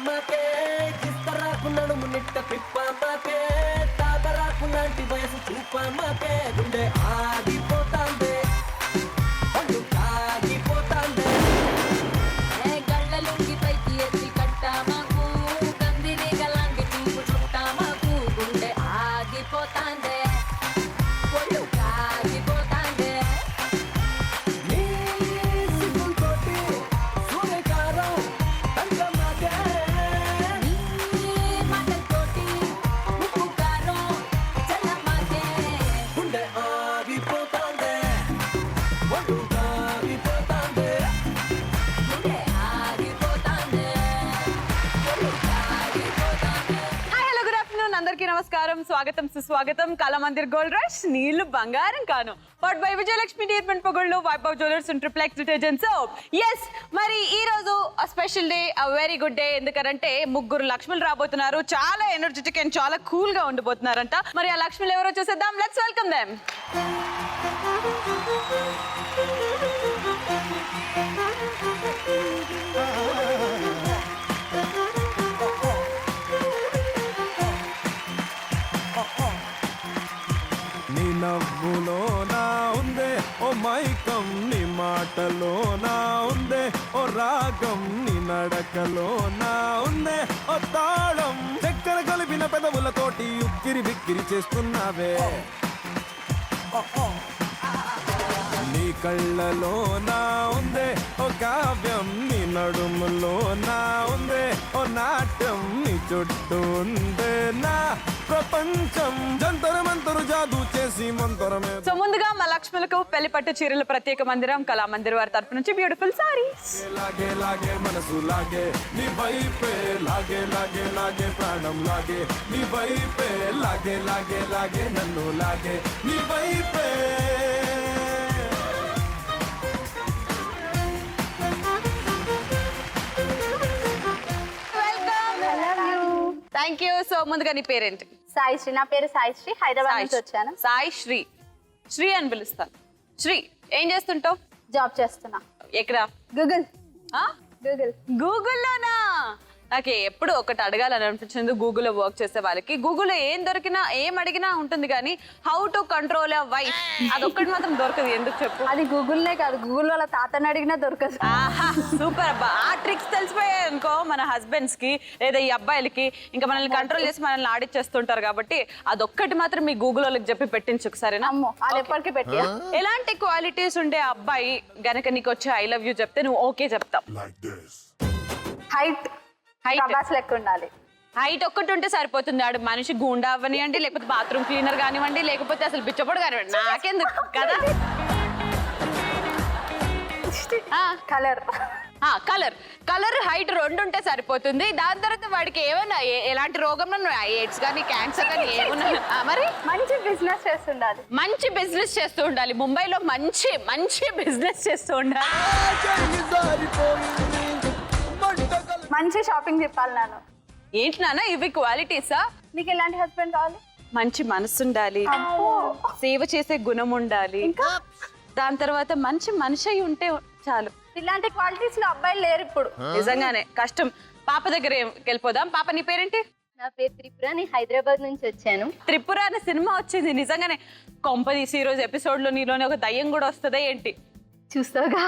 మాకే కిస్తరాకు నడుము నిట్ట పిప్ప మాకే తాతరాకు లాంటి వయసు చూప మాకే గుండె ఆగిపోతాందే పండు కాగిపోతాందే గళ్ళలుంగి పైకి ఎత్తి కట్టా మాకు కందిరి గలాంటి చూపు చుట్టా మాకు గుండె ఆగిపోతాందే ఒళ్ళు కాగిపోతాందే నీ సిగ్గుతోటి సూర్యకారం తండ్ర మాకే నీ మాటలతోటి ఉప్పు కారం చల్ల మాకే గుండె ఆగిపోతాందే ఒళ్ళు కాగిపోతాందే గుండె ఆగిపోతాందే ఒళ్ళు కాగిపోతాందే. హాయ్ హలో గుడ్ ఆఫ్టర్నూన్ అందరికీ నమస్కారం స్వాగతం సుస్వాగతం కళామందిర్ గోల్డ్ రష్ నీళ్లు బంగారం కాను బట్ బై విజయలక్ష్మి ట్రీట్మెంట్ పొగళ్ళు Vaibhav jewellers and triplex detergent soap yes మరి ఈ రోజు special day very good day ఎందుకంటే ముగ్గురు లక్ష్ములు రాబోతున్నారు చాలా ఎనర్జెటిక్ అండ్ చాలా కూల్ గా ఉండబోతున్నారంట మరి ఆ లక్ష్ములు ఎవరో చూసేద్దాం లెట్స్ వెల్కమ్ దెమ్ నీ నవ్వులో నా ఉందే ఓ మైకం నీ మాటలో నా ఉందే ఓ రాగం నీ నడకలో నా ఉందే ఓ తాళం చక్కెర కలిపిన పెదవులతోటి ఉక్కిరి బిక్కిరి చేస్తున్నావే నీ కళ్ళలో నా ఉందే ఓ కావ్యం నీ నడుములో నా ఉందే ఓ నాట్యం నీ చుట్టూ ఉందే నా ప్రపంచం జంతర మంతరు జాదు చేసి మంతరమే సో ముందుగా మా లక్ష్ములకు పెళ్లి పట్టు చీరల ప్రత్యేక మందిరం కళామందిర్ వారి తరపు నుంచి బ్యూటిఫుల్ సారీస్ లాగే లాగే మనసు లాగే నీ వైపే లాగే లాగే లాగే ప్రాణం లాగే నీ వైపే లాగే లాగే లాగే నన్ను లాగే నీ వైపే థ్యాంక్ యూ సో ముందుగా నీ పేరేంటి సాయిశ్రీ నా పేరు సాయిశ్రీ హైదరాబాద్ నుంచి వచ్చాను సాయి శ్రీ శ్రీ అని పిలుస్తాను శ్రీ ఏం చేస్తుంటావు జాబ్ చేస్తున్నా ఎక్కడ గూగుల్ గూగుల్ గూగుల్లోనా నాకు ఎప్పుడు ఒకటి అడగాలని అనిపించింది గూగుల్లో వర్క్ చేసే వాళ్ళకి గూగుల్లో ఏం దొరికినా ఏం అడిగినా ఉంటుంది కానీ how to control a wife అదొక్కటి మాత్రం దొరకదు ఎందుకు చెప్పు అది గూగుల్నే కాదు గూగుల్ వాళ్ళ తాతని అడిగినా దొరకదు ఆహా సూపర్ అబ్బా ఆ ట్రిక్స్ తెలిసిపోయాయి అనుకో మన హస్బెండ్స్ కి లేదా ఈ అబ్బాయిలకి ఇంకా మనల్ని కంట్రోల్ చేసి మనల్ని ఆడిచ్చేస్తుంటారు కాబట్టి అదొక్కటి మాత్రం మీ గూగుల్ వాళ్ళకి చెప్పి పెట్టించు సరేనా అమ్మో అది ఎప్పటికీ పెట్టి ఎలాంటి క్వాలిటీస్ ఉండే అబ్బాయి గనక నీకు వచ్చి ఐ లవ్ యూ చెప్తే నువ్వు ఓకే చెప్తావు హైట్ Height. ప్రభాస్ లెక్క ఉండాలి హైట్ ఒక్కటి ఉంటే సరిపోతుంది ఆడు మనిషి గూండా అవ్వనివ్వండి లేకపోతే బాత్రూమ్ క్లీనర్ కానివ్వండి లేకపోతే అసలు బిచ్చపొడు కానివ్వండి నాకెందుకు కదా కలర్ కలర్ కలర్ హైట్ రెండు ఉంటే సరిపోతుంది దాని తర్వాత వాడికి ఏమన్నా ఎలాంటి రోగం ఎయిడ్స్ కానీ క్యాన్సర్ కానీ ఏమన్నా మరి మంచి బిజినెస్ చేస్తుండాలి మంచి బిజినెస్ చేస్తూ ఉండాలి ముంబైలో మంచి మంచి బిజినెస్ చేస్తూ ఉండాలి మంచి షాపింగ్ చెప్పాలి నేను ఏంటి నాన్న ఇవి క్వాలిటీసా నీకు ఎలాంటి హస్బెండ్ కావాలి మంచి మనసు ఉండాలి సేవ చేసే గుణం ఉండాలి దాని తర్వాత మంచి మనిషి అయి ఉంటే చాలు ఇలాంటి క్వాలిటీస్ లో అబ్బాయిలు లేరు ఇప్పుడు నిజంగానే కష్టం పాప దగ్గర వెళ్ళిపోదాం పాప నీ పేరేంటి నా పేరు త్రిపుర నేను హైదరాబాద్ నుంచి వచ్చాను. త్రిపుర అనే సినిమా వచ్చింది నిజంగానే కొంపదీసి ఈ రోజు ఎపిసోడ్ లో నీలోనే ఒక దయ్యం కూడా వస్తుందా ఏంటి చూస్తావుగా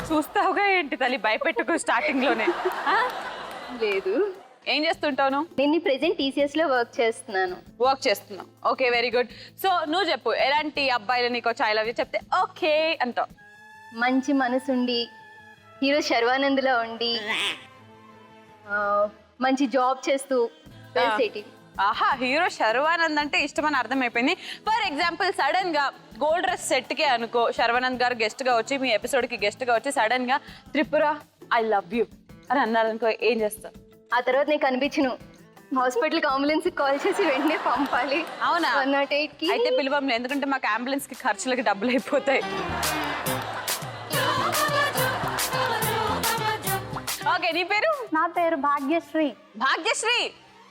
చూస్తావుగా ఏంటి తల్లి భయపెట్టుకు స్టార్టింగ్ లోనే ఆ? లేదు ఏం చేస్తుంటావు నేను ప్రెసెంట్ టీసీఎస్ లో వర్క్ చేస్తున్నాను. వర్క్ చేస్తున్నావు ఓకే వెరీ గుడ్ సో నువ్వు చెప్పు ఎలాంటి అబ్బాయిలు నీకు వచ్చి ఐ లవ్ యూ చెప్తే ఓకే అంటావు మంచి మనసుండి హీరో శర్వానంద్లో ఉండి మంచి జాబ్ చేస్తూ వెల్సేటివ్. ఆహా హీరో శర్వానంద్ అంటే ఇష్టమని అర్థమైపోయింది ఫర్ ఎగ్జాంపుల్ సడన్ గా గోల్డ్ డ్రెస్ సెట్ కే అనుకో శర్వానంద్ గారు గెస్ట్ గా వచ్చి మీ ఎపిసోడ్ కి గెస్ట్ గా వచ్చి సడన్ గా త్రిపుర ఐ లవ్ యూ అని అన్నారనుకో ఏం చేస్తావు ఆ తర్వాత నీకు అనిపించను హాస్పిటల్ అంబులెన్స్ కాల్ చేసి వెంటనే పంపాలి. అవునా 108 కి అయితే పిలవంలే ఎందుకంటే మాకు అంబులెన్స్ కి ఖర్చులకి డబ్బులు అయిపోతాయి ఓకే నీ పేరు నా పేరు భాగ్యశ్రీ భాగ్యశ్రీ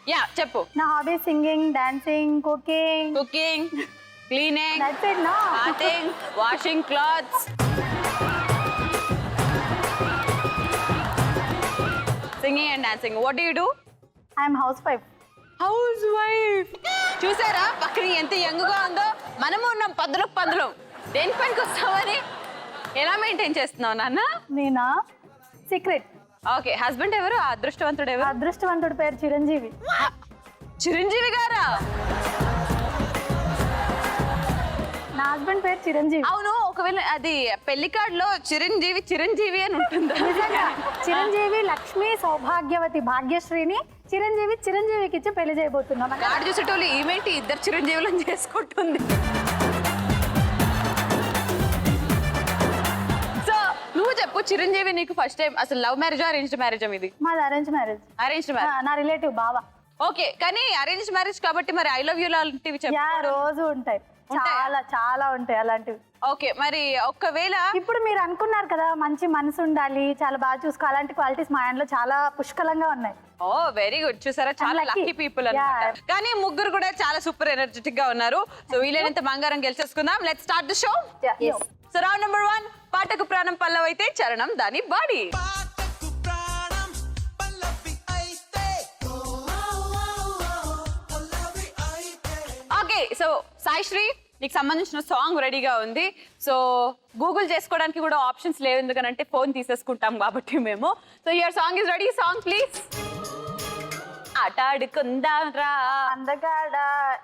యా చెప్పు నా hobby singing dancing cooking cooking cleaning that's it no bathing washing clothes singing and dancing. What do you do? I'm housewife. Housewife. చూసారా పక్కన ఎంత యంగ్గా ఉందో? మనము ఉన్నాం పందులం. దేని పనికి వస్తామని ఎలా మెయింటైన్ చేస్తున్నావు నాన్న? నేనా? సీక్రెట్. ఓకే, హస్బెండ్ ఎవరు? ఆ అదృష్టవంతుడు ఎవరు? అదృష్టవంతుడి పేరు చిరంజీవి. చిరంజీవి గారా? నా హస్బెండ్ పేరు చిరంజీవి. అవును, ఒకవేళ అది పెళ్లి కార్డులో చిరంజీవి అని ఉంటుందా? నిజంగా చిరంజీవి లక్ష్మి సౌభాగ్యవతి భాగ్యశ్రీని చిరంజీవికి ఇచ్చి పెళ్లి చేయబోతున్నాం. కార్డు చూసేటోళ్ళు ఈమెంట్ ఇద్దరు చిరంజీవులను చేసుకుంటుంది. సో నువ్వు చెప్పు, చిరంజీవి నీకు ఫస్ట్ టైం అసలు లవ్ మ్యారేజా అరేంజ్డ్ మ్యారేజా ఇది? మాది అరేంజ్ మ్యారేజ్. Arranged marriage. నా రిలేటివ్ బావ. ఓకే, కానీ అరేంజ్డ్ మ్యారేజ్ కాబట్టి మరి ఐ లవ్ యూ లాంటివి చెప్పు. రోజు ఉంటాయి, చాలా ఉంటాయి అలాంటివి. ఓకే, మరి ఒకవేళ ఇప్పుడు మీరు అనుకున్నారు కదా మంచి మనసు ఉండాలి, చాలా బాగా చూసుకో, అలాంటి క్వాలిటీస్ మా ఆయనలో చాలా పుష్కలంగా ఉన్నాయి. ఓ వెరీ గుడ్. చూసారా, చాలా I'm lucky. లక్కీ పీపుల్ అన్నమాట. కానీ ముగ్గురు కూడా చాలా సూపర్ ఎనర్జెటిక్ గా ఉన్నారు. సో వీలైనంత బంగారం గెలిచేసుకుందాం. Let's start the show. Yes. So round number 1, పాటకు ప్రాణం పల్లవైతే చరణం దాని బాడీ. ఓకే, సో సాయిశ్రీ నీకు సంబంధించిన సాంగ్ రెడీగా ఉంది. సో గూగుల్ చేసుకోవడానికి కూడా ఆప్షన్స్ లేవు, ఎందుకంటే ఫోన్ తీసేసుకుంటాం కాబట్టి మేము. So your song is ready. Song please. ఆట ఆడుకుందాం రా అందగాడ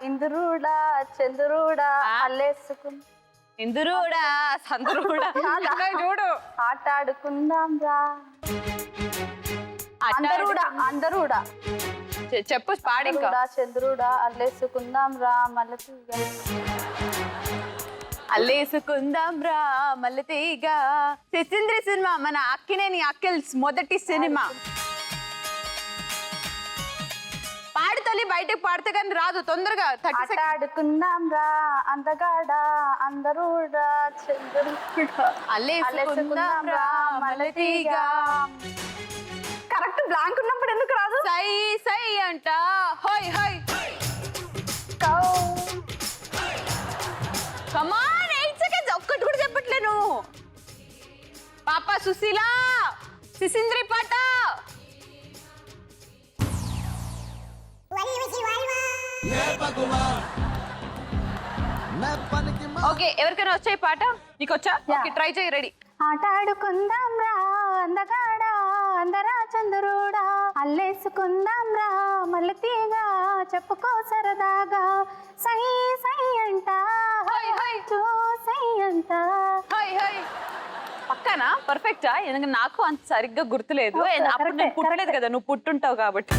ఇంద్రుడా చంద్రుడా అల్లేసుకుందా, ఇందురుడా సందురుడా చూడు. ఆట ఆడుకుందాం రా అందరుడా చెప్పు పాడి ఇంకా. చంద్రుడా అల్లేసుకుందాం రా మల్లెతీగ, అల్లేసుకుందాం రా మల్లెతీగ. సిసింద్రి సినిమా మన అక్కినేని అఖిల్స్ మొదటి సినిమా. పాడు తల్లి, బయటకు పాడితే కానీ రాదు తొందరగా. ఆట ఆడుకుందాం రా అందగాడ అందరుడా చంద్రుడా అల్లేసుకుందాం రా మల్లెతీగ. కరెక్ట్ బ్లాంక్ ఉన్నప్పుడు ఎందుకు రాదు? సై సై అంట హోయ్ హోయ్. కమాన్ 8 సెకండ్స్. ఒక్కటి కూడా చెప్పట్లేను. పాప సుశీల సిసింద్రి పాట. ఓకే, ఎవరికైనా వచ్చాయి పాట? నీకు వచ్చా? ఓకే, ట్రై చేయి. రెడీ. ఆట ఆడుకుందాం రా అందగాడ అందరా చంద్రుడా అల్లేసుకుందాం రా మల్లెతీగ, చెప్పుకో సరదాగా సై సై అంట హోయ్ హోయ్ సై అంట. Hi hi. పక్కనా పర్ఫెక్టా? ఎందుకంటే నాకు అంత సరిగ్గా గుర్తులేదు. Okay, అప్పుడు నేను correct, పుట్టలేదు correct. కదా, నువ్వు పుట్టుంటావు కాబట్టి.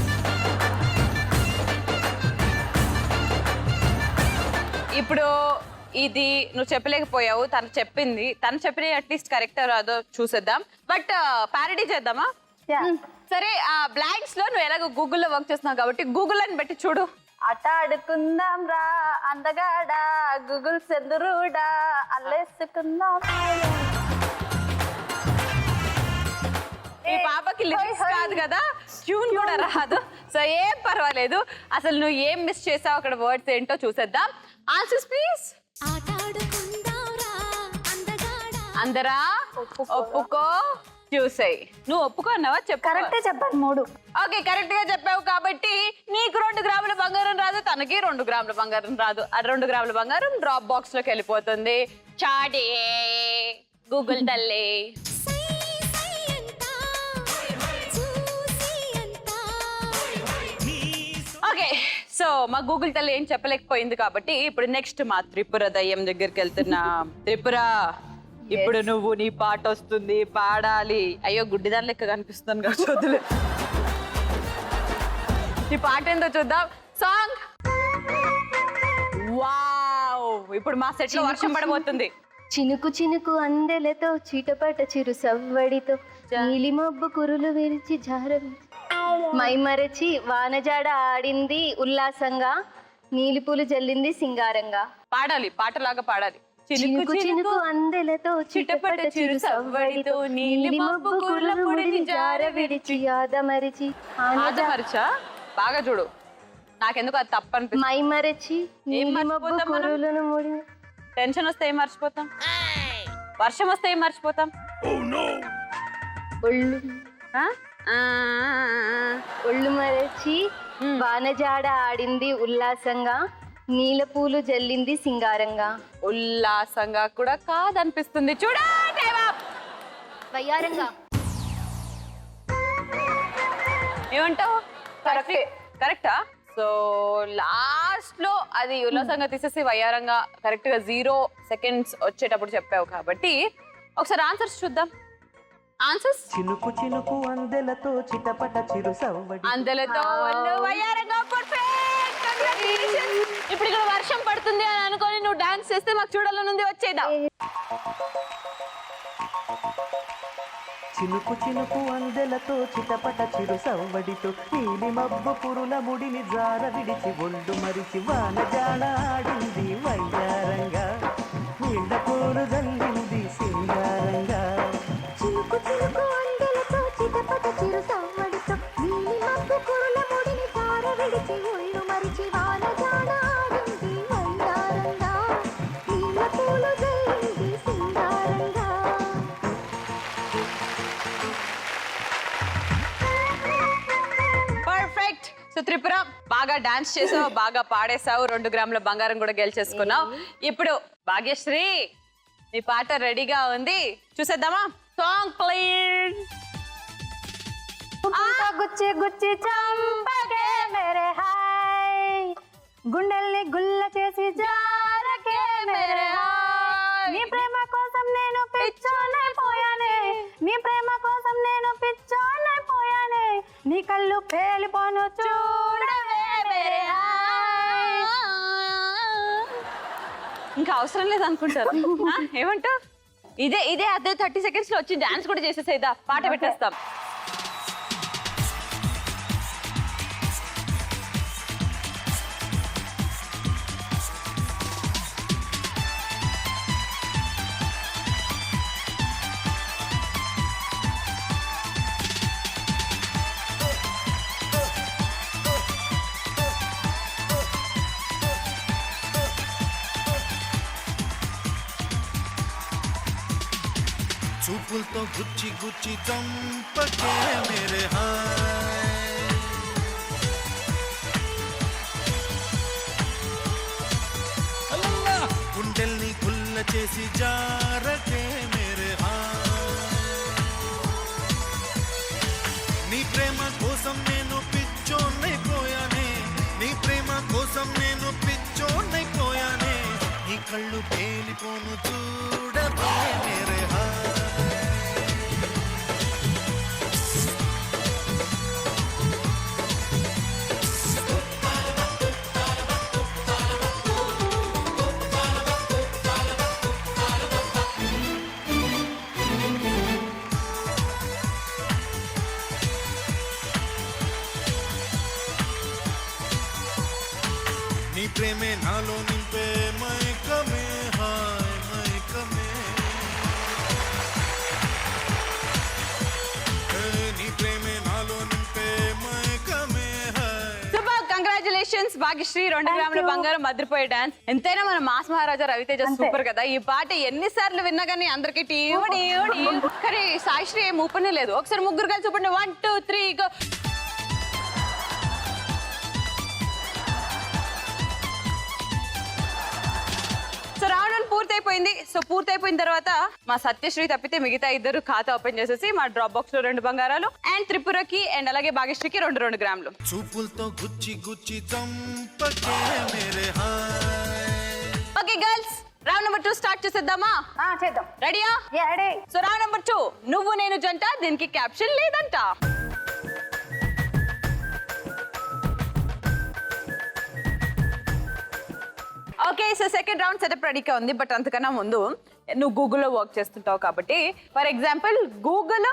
ఇప్పుడు ఇది నువ్వు చెప్పలేకపోయావు, తను చెప్పింది. తను చెప్పిన అట్లీస్ట్ కరెక్ట్ రాదో చూసేద్దాం. బట్ ప్యారడీ చేద్దామా? Yeah. సరే, ఆ బ్లాంక్స్ లో నువ్వు ఎలాగో గూగుల్లో వర్క్ చేస్తున్నావు కాబట్టి గూగుల్ అని పెట్టి చూడు. ఆట ఆడుకుందాం రా అందగాడ గూగుల్ చంద్రుడా అల్లేసుకుందాం. ఈ పాపకి లిరిక్స్ కాదు కదా, ట్యూన్ కూడా రాదు. సో ఏం పర్వాలేదు. అసలు నువ్వు ఏం మిస్ చేసావు అక్కడ, వర్డ్స్ ఏంటో చూసేద్దాం. Answers please. అందరా ఒప్పుకో చూసాయి. నువ్వు ఒప్పుకో అన్నావా? చెప్పు. కరెక్టే చెప్పాను 3. ఓకే, కరెక్ట్ గా చెప్పావు కాబట్టి నీకు 2 గ్రాముల బంగారం రాదు, తనకి 2 గ్రాముల బంగారం రాదు. ఆ 2 గ్రాముల బంగారం డ్రాప్ బాక్స్ లోకి వెళ్ళిపోతుంది. చాడే గూగుల్ తల్లి. ఓకే, సో మా గూగుల్ తల్లి ఏం చెప్పలేకపోయింది కాబట్టి ఇప్పుడు నెక్స్ట్ మా త్రిపుర దయ్యం దగ్గరికి వెళ్తున్నా. త్రిపుర, ఇప్పుడు నువ్వు నీ పాట వస్తుంది, పాడాలి. అయ్యో, గుడ్డిదాని లెక్క కనిపిస్తుంది కదా, చదువులు. నీ పాట ఏందో చూద్దాం. సాంగ్. వావ్, ఇప్పుడు మా సెట్ లో వర్షం పడబోతుంది. చినుకు చినుకు అందెలతో చీటపట చిరు సవ్వడితో నీలి మబ్బు కురులు విరిచి జారవి మైమరచి వానజాడ ఆడింది ఉల్లాసంగా, నీలిపూలు జల్లింది సింగారంగా. పాడాలి, పాటలాగా పాడాలి. చినుకు చినుకు అందెలతో చిటపట చిరు సవ్వడితో నీలి మబ్బు కురులు ముడిని జార విడిచి ఆదమరిచి ఆదమరిచా? బాగా చూడు, నాకెందుకు అది తప్పు అనిపిస్తుంది. మైమరచి నీలి మబ్బు మర్చిపోతాం మనం? కురులను ముడి. టెన్షన్ వస్తే ఏం మర్చిపోతాం? వర్షం వస్తే ఏం మర్చిపోతాం? ఒళ్ళు ఆ? ఒళ్ళు మరచి వానజాడ ఆడింది ఉల్లాసంగా, నీల పూలు జల్లింది సింగారంగా. ఉల్లాసంగా కూడా కాదనిపిస్తుంది. చూడా వయ్యారంగా. ఏమంటావు? కరెక్టా? సో లాస్ట్ లో అది ఉల్లాసంగా తీసేసి వయ్యారంగా కరెక్ట్ గా 0 seconds వచ్చేటప్పుడు చెప్పావు కాబట్టి ఒకసారి ఆన్సర్స్ చూద్దాం. ఆన్సర్స్ చినుకు చినుకు అందెలతో చిటపట చిరు సవ్వడి అందలతో వయ్యారంగా పర్ఫెక్ట్. కంగ్రాట్యులేషన్స్. ఇప్పుడు ఇక్కడ వర్షం పడుతుంది అని అనుకొని నువ్వు డాన్స్ చేస్తే మాకు చూడాలనుంది, వచ్చేదా? చినుకు చినుకు అందెలతో చిటపట చిరు సవ్వడితో నీలి మబ్బు పురుల ముడిని జార విడిచి ఒళ్ళు మరిచి వానజాడ ఆడింది వయ్యారంగా, నీళ్ళ పూలు జల్లింది సింగారంగా. చిలుకు చిలుకు అందెలతో చిటపట చిరు సవ్వడితో నీలి మబ్బు కురుల ముడిని తార విడిచి ఒళ్ళు మరిచి వానజాడ ఆడింది వయ్యారంగా, నీల పూలు జల్లింది సింగారంగా. పర్ఫెక్ట్. సో త్రిపుర బాగా డాన్స్ చేసావు, బాగా పాడేసావు, 2 గ్రాముల బంగారం కూడా గెలిచేసుకున్నావు. ఇప్పుడు భాగ్యశ్రీ నీ పాట రెడీగా ఉంది, చూసేద్దామా? Song please. గుచ్చి గుచ్చి చంపకే మేరే హాయ్, గుండెల్ని గుల్ల చేసి జారకే మేరే హాయ్. నీ ప్రేమ కోసం నేను పిచ్చోనైపోయానే, నీ ప్రేమ కోసం నేను పిచ్చోనైపోయానే, నీ కళ్ళు పేలిపోను చూడవే మేరే హాయ్. ఇంకా అవసరం లేదు అనుకుంటారు. ఏమంటావు? ఇదే అదే 30 seconds లో వచ్చి డాన్స్ కూడా చేసేసేదా? పాట పెట్టేస్తాం. చూపులతో గుచ్చి గుచ్చి చంపకే మేరే హాయ్, గుండెల్ని గుల్ల చేసి జారకే మేరే హాయ్, నీ ప్రేమ కోసం నేను పిచ్చోనైపోయానే, నీ ప్రేమ కోసం నేను పిచ్చోనైపోయానే, నీ కళ్ళు పేలిపోను చూడవే మేరే హాయ్. నీ ప్రేమే నాలో నింపే మైకమే హాయ్ మైకమే, నీ ప్రేమే నాలో నింపే మైకమే హాయ్. Super, congratulations Bhagyashree. 2 గ్రాముల బంగారం, అదిరిపోయే డాన్స్. ఎంతైనా మన మాస్ మహారాజా రవితేజ సూపర్ కదా. ఈ పాట ఎన్నిసార్లు విన్నా కానీ అందరికి కానీ సాయిశ్రీ ఏం ఊపనే లేదు. ఒకసారి ముగ్గురు కలిసి చూపండి. 1 2 3 గో. సో రౌండ్ 1 పూర్తయిపోయింది. సో పూర్తయిపోయిన తర్వాత మా సత్యశ్రీ తప్పితే మిగతా ఇద్దరు ఖాతా ఓపెన్ చేసేసి మా డ్రాప్ బాక్స్ లో 2 బంగారాలు అండ్ త్రిపురకి అండ్ అలాగే భాగ్యశ్రీకి 2 గ్రాములు. చూపులతో గుచ్చి గుచ్చి చంపకే మేరే హాయ్. Okay girls, round number 2 start చేసేద్దామా? చేద్దాం. రెడీయా? రెడీ. సో రౌండ్ నెంబర్ 2 నువ్వు నేను జంట, దీనికి క్యాప్షన్ లేదంట. Okay, so second round setup రెడీగా ఉంది. బట్ అంతకన్నా ముందు నువ్వు గూగుల్లో వర్క్ చేస్తుంటావు కాబట్టి for example Google,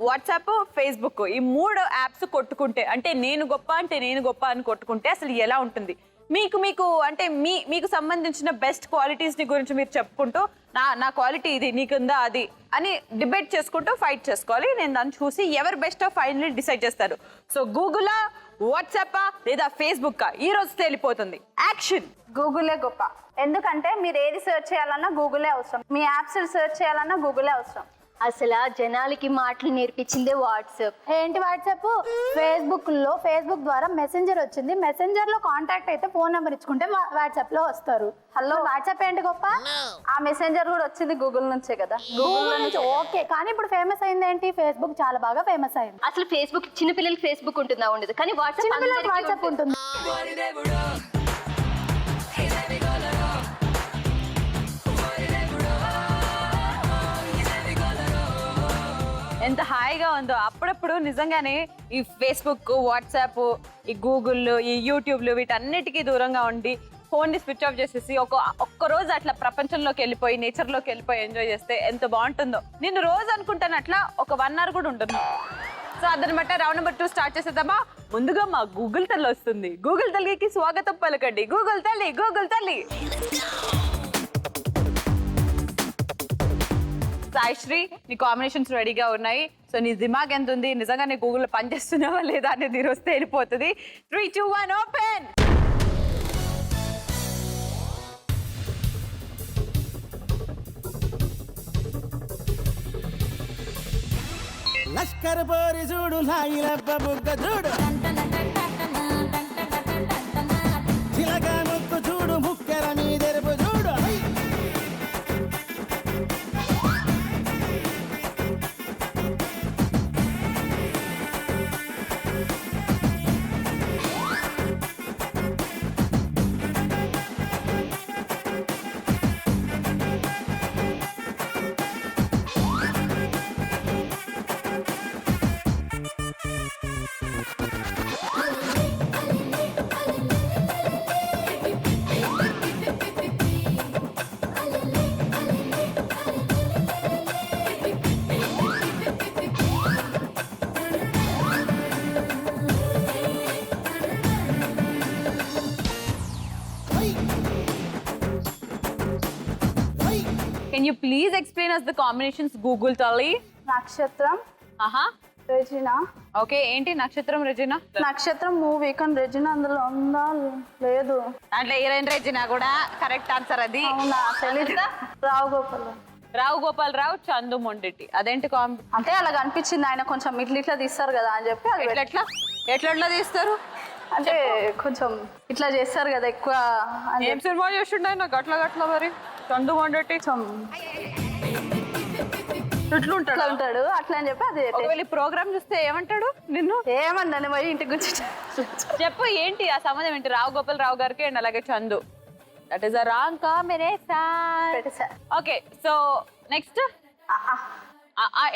WhatsApp, Facebook ఈ 3 యాప్స్ కొట్టుకుంటే, అంటే నేను గొప్ప అని కొట్టుకుంటే అసలు ఎలా ఉంటుంది? మీకు అంటే మీకు సంబంధించిన బెస్ట్ క్వాలిటీస్ ని గురించి మీరు చెప్పుకుంటూ నా క్వాలిటీ ఇది, నీకుందా అది అని డిబేట్ చేసుకుంటూ ఫైట్ చేసుకోవాలి. నేను దాన్ని చూసి ఎవరు బెస్ట్ ఫైనల్ డిసైడ్ చేస్తారు. సో గూగులా, వాట్సాపా లేదా ఫేస్బుక్ ఈ రోజు తేలిపోతుంది. యాక్షన్. గూగులే గొప్ప. ఎందుకంటే మీరు ఏది సెర్చ్ చేయాలన్నా గూగులే అవసరం, మీ యాప్స్ సెర్చ్ చేయాలన్నా గూగులే అవసరం. అసలు ఆ జనాలకి మాటలు నేర్పించిందే వాట్సాప్. ఏంటి వాట్సాప్? ఫేస్బుక్ ద్వారా మెసెంజర్ వచ్చింది. మెసెంజర్ లో కాంటాక్ట్ అయితే ఫోన్ నెంబర్ ఇచ్చుకుంటే వాట్సాప్ లో వస్తారు. హలో, వాట్సాప్ ఏంటి గొప్ప? ఆ మెసెంజర్ కూడా వచ్చింది గూగుల్ నుంచే కదా. గూగుల్ నుంచి ఓకే, కానీ ఇప్పుడు ఫేమస్ అయింది ఏంటి? ఫేస్బుక్ చాలా బాగా ఫేమస్ అయింది. అసలు ఫేస్బుక్ చిన్నపిల్లలకి ఫేస్బుక్ ఉంటుందా? ఉండదు. కానీ వాట్సాప్ అందరికీ వాట్సాప్ ఉంటుంది. ఎంత హాయిగా ఉందో. అప్పుడప్పుడు నిజంగానే ఈ ఫేస్బుక్, వాట్సాప్, ఈ గూగుల్, ఈ యూట్యూబ్లు వీటన్నిటికీ దూరంగా ఉండి ఫోన్ని స్విచ్ ఆఫ్ చేసేసి ఒక్కరోజు అట్లా ప్రపంచంలోకి వెళ్ళిపోయి, నేచర్లోకి వెళ్ళిపోయి ఎంజాయ్ చేస్తే ఎంత బాగుంటుందో. నేను రోజు అనుకుంటాను అట్లా ఒక 1 hour కూడా ఉంటుంది. సో అదనమాట. రౌండ్ నెంబర్ 2 స్టార్ట్ చేసేద్దామా? ముందుగా మా గూగుల్ తల్లి వస్తుంది. గూగుల్ తల్లికి స్వాగతం పలకండి. గూగుల్ తల్లి, గూగుల్ తల్లి. సాయిశ్రీ, నీ కాంబినేషన్స్ రెడీగా ఉన్నాయి. సో నీ దిమాగ్ ఎంత ఉంది, నిజంగా నీ గూగుల్లో పనిచేస్తున్నావా లేదా అనేది ఈ రోజు తెలిపోతుంది. 3, 2, 1 ఓపెన్. లష్కర్ పోరి చూడు లాగిలబ్బ బుగ్గ చూడు చిలక ముక్కు చూడు ముక్కెర మీదెరుపు చూడు Can you please explain us the combinations, Google Tali? నక్షత్రం, ఆహా, రెజినా. ఓకే. ఏంటి నక్షత్రం, రెజినా? నక్షత్రం మూవీ, కానీ రెజినా అందులో ఉందా లేదు. దాంట్లో హీరోయిన్ రెజినా కూడా కరెక్ట్ ఆన్సర్. అది అవునా? తెలీదు. రావు గోపాల్. రావు గోపాల్ రావు, చందు మొండెట్టి. అదేంటి కాంబి? అంటే అలా కనిపించింది. ఆయన కొంచెం ఇట్లా తీస్తారు కదా అని చెప్పి అది ఎట్లా ఎట్లా తీస్తారు? అంటే కొంచెం ఇట్లా చేస్తారు కదా ఎక్కువ అని ఏం సినిమా చేస్తుండే నాకు గట్ల గట్ల మరి చందు మొండెట్టి ఇట్లా ఉంటాడు అట్లా అని చెప్పి అది ఒకవేళ ప్రోగ్రామ్ చూస్తే ఏమంటాడు నిన్ను? ఏమన్నా మరి ఇంటికి గురించి చెప్పు, ఏంటి ఆ సంబంధం ఏంటి రావు గోపాల్ రావు గారికి అండ్ అలాగే Chandu? That is a wrong combination. Okay, so next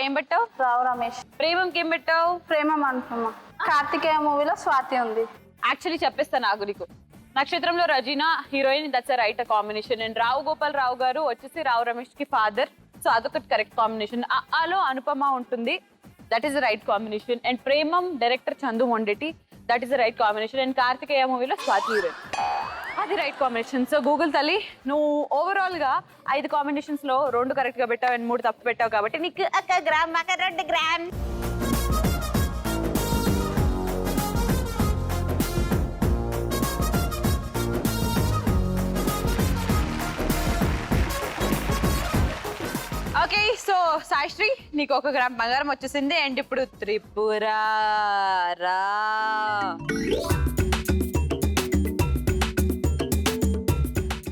ఏం పెట్టావు? రావు రమేష్. ప్రేమంకి ఏం పెట్టావు? ప్రేమం అనుకున్నా. కార్తికేయ మూవీలో స్వాతి ఉంది. యాక్చువల్లీ చెప్పేస్తాను నాకు నీకు. నక్షత్రంలో Regina heroine, that's a right combination. And Rao Gopal Rao garu వచ్చేసి రావు రమేష్ కి ఫాదర్. సో అదొకటి కరెక్ట్ కాంబినేషన్. ఆలో అనుపమ ఉంటుంది, that is the right combination. And Premam director Chandu Mondeti, that is the right combination. And Karthikeya మూవీలో స్వాతి హీరోయిన్, అది రైట్ కాంబినేషన్. సో గూగుల్ తల్లి, నువ్వు ఓవరాల్ గా 5 కాంబినేషన్స్ లో 2 కరెక్ట్ గా పెట్టావు అండ్ 3 తప్పు పెట్టావు కాబట్టి నీకు 1 gram 2 gram. Okay, so Saisri నీకు 1 గ్రామ్ బంగారం వచ్చేసింది. అండ్ ఇప్పుడు త్రిపుర రా.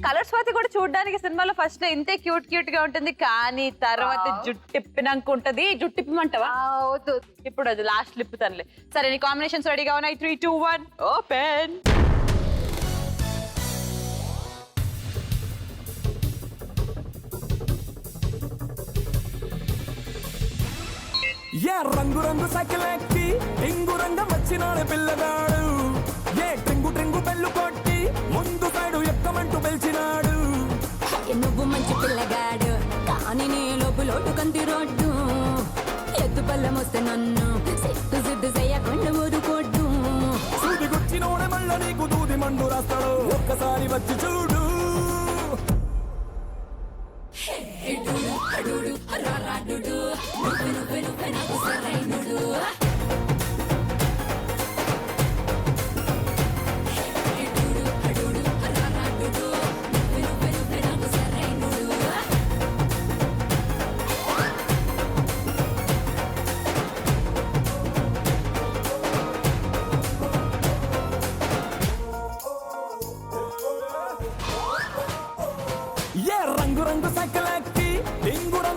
కలర్ స్వాతి కూడా చూడడానికి సినిమాలో ఫస్ట్ ఇంతే క్యూట్ గా ఉంటుంది, కానీ తర్వాత జుట్టిప్పినాక ఉంటది. జుట్టిప్పమంటావా? వద్దు, ఇప్పుడు అది లాస్ట్ లిప్ తనలే. సరే, నీ కాంబినేషన్స్ రెడీగా ఉన్నాయి. 3, 2, 1 ఓపెన్. ఏ రంగు రంగు సైకిల్ ఎక్కి టింగు రంగం వచ్చినాడు పిల్లగాడు. ఏ ట్రింగు ట్రింగు బెల్లు కొట్టి ముందు సైడు ఎక్కమంటూ పిలిచినాడు. నువ్వు మంచి పిల్లగాడు, కానీ నీ లోటు కంది రోడ్డు. ఎద్దు పళ్ళం వస్తే నన్ను సిద్దు చేయకుండా ఊరుకోడ్డు. సూది గుచ్చినోడే మళ్ళ నీకు దూది మండు రాస్తాడు. ఒక్కసారి వచ్చి చూడు.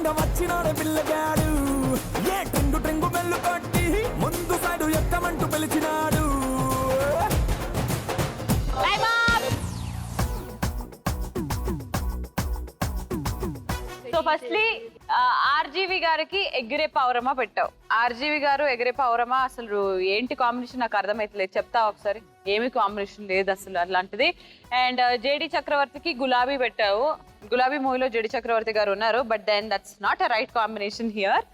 గా వచ్చినాడు పిల్లగాడు ఏ ట్రింగు ట్రింగు బెల్లు కొట్టి ముందు సైడు ఎక్కమంటూ పిలిచినాడు సో ఫస్ట్లీ ఆర్జీవి గారికి ఎగిరే పౌరమా పెట్టావు. ఆర్జీవి గారు ఎగిరే పౌరమా అసలు ఏంటి కాంబినేషన్ నాకు అర్థమైతలేదు, చెప్తావు ఒకసారి? ఏమి కాంబినేషన్ లేదు అసలు అలాంటిది. అండ్ జేడి చక్రవర్తికి గులాబీ పెట్టావు. గులాబీ మూవీలో జేడి చక్రవర్తి గారు ఉన్నారు, but then that's not a right combination here.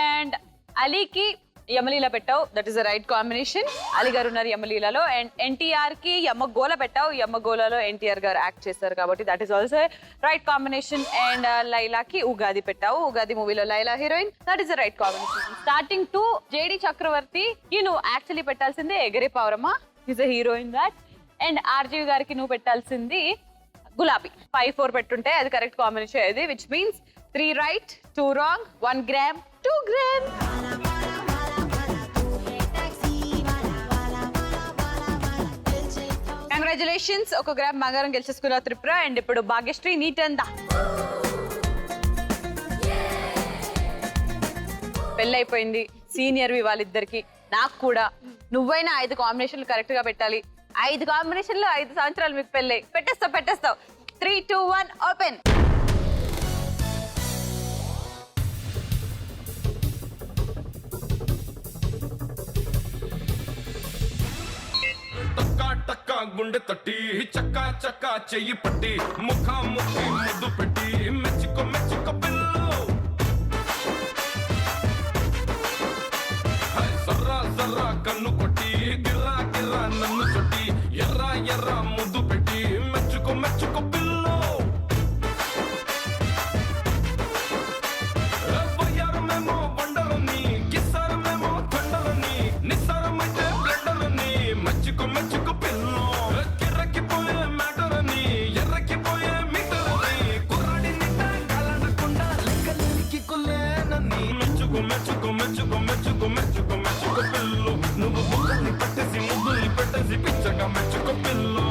And అలీకి యమలీల పెట్టావు, that is the right combination. Ali garu ఉన్నారు యమలీలలో. అండ్ ఎన్టీఆర్ కి యమ్మగోల పెట్టావు, యమ్మగోలలో ఎన్టీఆర్ గారు యాక్ట్ చేస్తారు కాబట్టి that is also right combination. And లైలాకి ఉగాది పెట్టావు, ఉగాది మూవీలో Laila heroine, that is the right combination. Starting to JD Chakravarthy కి నువ్వు యాక్చువల్లీ పెట్టాల్సిందే Egire Paavurama, is a heroine that. And RGV గారికి నువ్వు పెట్టాల్సింది గులాబీ. 5-4 పెట్టుంటే అది కరెక్ట్ కాంబినేషన్ అది, which means 3 right 2 wrong, 1 gram 2 gram. Congratulations, 1 gram బంగారం గెలిచేసుకున్న త్రిపుర. అండ్ ఇప్పుడు భాగ్యశ్రీ నీటందా పెళ్ళైపోయింది, సీనియర్వి వాళ్ళిద్దరికి, నాకు కూడా. నువ్వైనా 5 కాంబినేషన్లు కరెక్ట్ గా పెట్టాలి. 5 కాంబినేషన్లు 5 సంవత్సరాలు మీకు పెళ్ళై. పెట్టేస్తావు 3, 2, 1 ఓపెన్. టక్కా టక్కా గుండె తట్టి చక్కా చక్కా చెయ్యి పట్టి ముఖాముఖి ముద్దు పెట్టి మెచ్చుకో మెచ్చుకో పిల్లు సర్రా సర్రా కన్ను కొట్టి గిర్రా గిర్రా నన్ను చుట్టి ఎర్రా ఎర్రా ముద్దు పెట్టి మెచ్చుకో మెచ్చుకో పిల్లు వయ్యారమేమో బండలని కిస్సారమేమో తండలని నిస్సారమైతే బ్లెండలని మెచ్చుకో మెచ్చుకో పిల్లు కిర్రకిపోయే మ్యాటరని ఎర్రకిపోయే మీటరని కుర్రాడి నింట కాలనకుండా లెక్కలేనికి కులేనని మెచ్చుకో మెచ్చుకో మెచ్చుకో మెచ్చుకో మెచ్చుకో మెచ్చుకో పిల్లు నువ్వు ముద్దుల్ని పట్టేసి ముద్దుల్ని పెట్టేసి పిచ్చగా మెచ్చుకో పిల్లు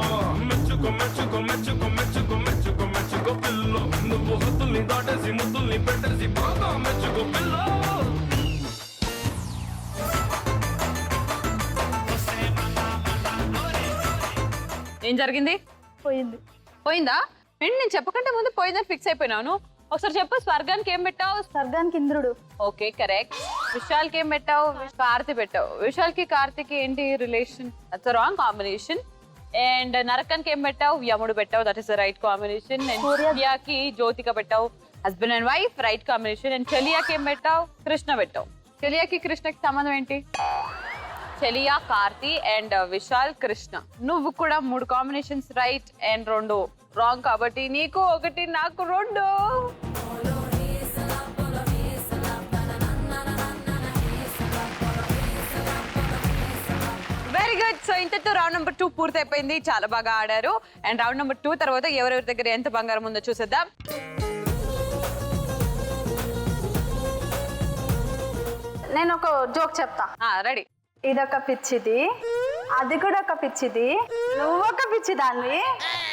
మెచ్చుకో మెచ్చుకో మెచ్చుకో మెచ్చుకో మెచ్చుకో మెచ్చుకో పిల్లు నువ్వు హద్దుల్ని దాటేసి ముద్దుల్ని పెట్టేసి బాగా మెచ్చుకో పిల్లు. ఏం జరిగింది? పోయిందా? ఏంటి నేను చెప్పకంటే ముందు పోయిందని ఫిక్స్ అయిపోయినాను. ఒకసారి చెప్పు, స్వర్గానికి ఏం పెట్టావు? స్వర్గానికి ఇంద్రుడు. Okay correct. విశాల్కి ఏం పెట్టావు? కార్తి పెట్టావు. విశాల్కి కార్తిక్ ఏంటి relation? That's wrong combination. And నరకానికి ఏం పెట్టావు? యముడు పెట్టావు, that is the right combination. And సూర్యకి జ్యోతిక పెట్టావు, husband and wife, right combination. And చెలియాకి ఏం పెట్టావు? కృష్ణ పెట్టావు. చెలియాకి కృష్ణకి సంబంధం ఏంటి? చెలియా కార్తి అండ్ విశాల్ కృష్ణ. నువ్వు కూడా 3 కాంబినేషన్స్ రైట్ అండ్ 2 రాంగ్, కాబట్టి నీకు 1 నాకు 2. Very good. సో ఇంతతో రౌండ్ నెంబర్ 2 పూర్తయిపోయింది. చాలా బాగా ఆడారు. అండ్ రౌండ్ నెంబర్ 2 తర్వాత ఎవరెవరి దగ్గర ఎంత బంగారం ఉందో చూసేద్దాం. నేను ఒక జోక్ చెప్తా. రెడీ. ఇదొక పిచ్చిది, అది కూడా ఒక పిచ్చిది, నువ్వు ఒక పిచ్చిదాన్ని,